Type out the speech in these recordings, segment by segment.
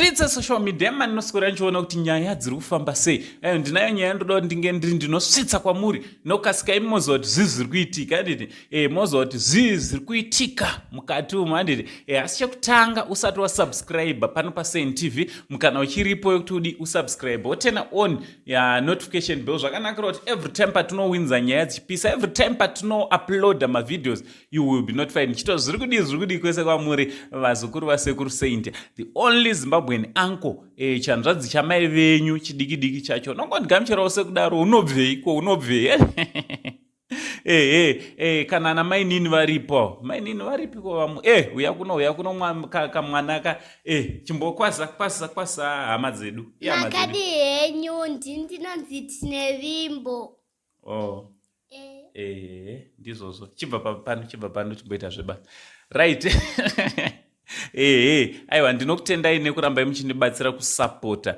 streets social media maninoswera nchiona kuti nyaya dziri kufamba sei. Ndinayo nyaya ndoda kuti ndinosvitsa kwamuri nokasika imozo kuti zviri kuitika handiti mozo kuti zviri kuitika mukati umu handiti asi chekutanga usati wasubscribe pano paSeh TV mukana uchiripo yokuti udi usubscribe wotena on notification bell zvakanakira kuti every time patinowinza nyaya dzichipisa, every time patinouploada mavideos you will be notified. Nchito zviri kudii kwese kwamuri vazukuru vasekuru Saint, the only Zimbabwean uncle chanzvadzi chamai venyu chidiki chacho nongondigamuchirawo sekudaro unobvei kana na mainini varipo vamu uya kuno kamwana chimbokwasa hama dzedu makadi henyu ndinonzi tinevimbo ndizvozvo chibva pano chimboita zvebasa right. aiwa ndinokutendai nekuramba muchindibatsira kusapota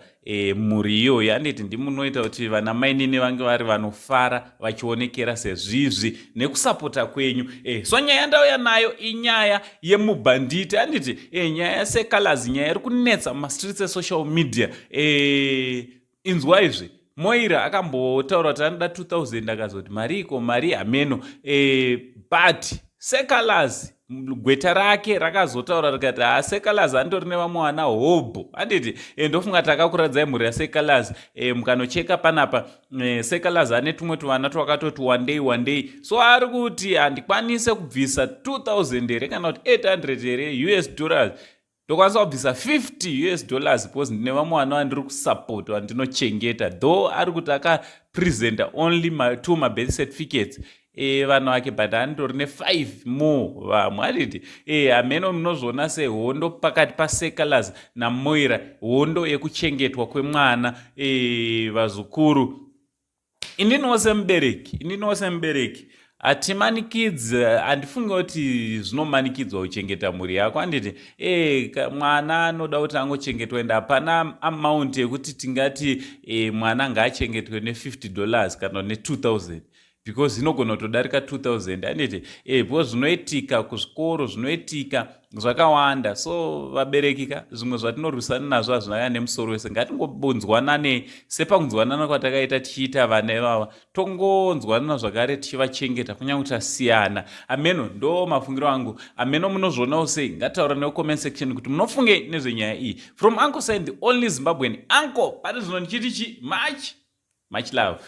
mhuri iyoyo handiti ndimunoita kuti vana mainini vange vari vanofara vachionekera sezvizvi nekusapota kwenyu. So nyaya yandauya nayo inyaya yemubhanditi handiti nyaya yaSeh Calaz, nyaya iri kunetsa mumastreets esocial media. Inzwaizve Moira akambotaura kuti anoda 2000 akazoti mari hameno but Seh Calaz gweta rake rakazotaura rikati Seh Calaz andori nevamwe vana hobho handiti ndofunga takakuradzai mhuri yaSeh Calaz mukanocheka panapa Seh Calaz ane tumwe tuvana twakatoti one day so ari kuti handikwanise kubvisa 2000 here kana kuti 800 here US dollars ndokwanisa kubvisa $50 because ndine vamwe vana vandiri kusapota vandinochengeta, though ari kuti akapresenta only 2 birth certificates vanhu vake but andori ne5 more vamwe handiti ameno munozviona sehondo pakati paSeh Calaz naMoira, hondo yekuchengetwa kwemwana vazukuru. Indinowo semubereki hatimanikidzwa, handifunge kuti zvinomanikidzwa kuchengeta mhuri yako handiti mwana anoda kuti angochengetwa ende hapana amount yekuti tingati mwana ngaachengetwe ne$50 kana ne$2000 because inogona kutodarika 2000 handiti because zvinoitika kuzvikoro, zvinoitika zvakawanda. So vaberekika zvimwe zvatinorwisana nazvo hazvinaka nemusoro wese, ngatingobonzwanane sepakunzwanana kwatakaita tichiita vana ivava, tongonzwanana zvakare tichivachengeta kunyange tasiyana. Ameno ndo mafungiro angu. Ameno munozvionawo sei? Ngataura nemucomment section kuti munofunge nezvenyaya iyi. From Uncle Saint, the only Zimbabwean uncle, pari zvino ndichiti much love.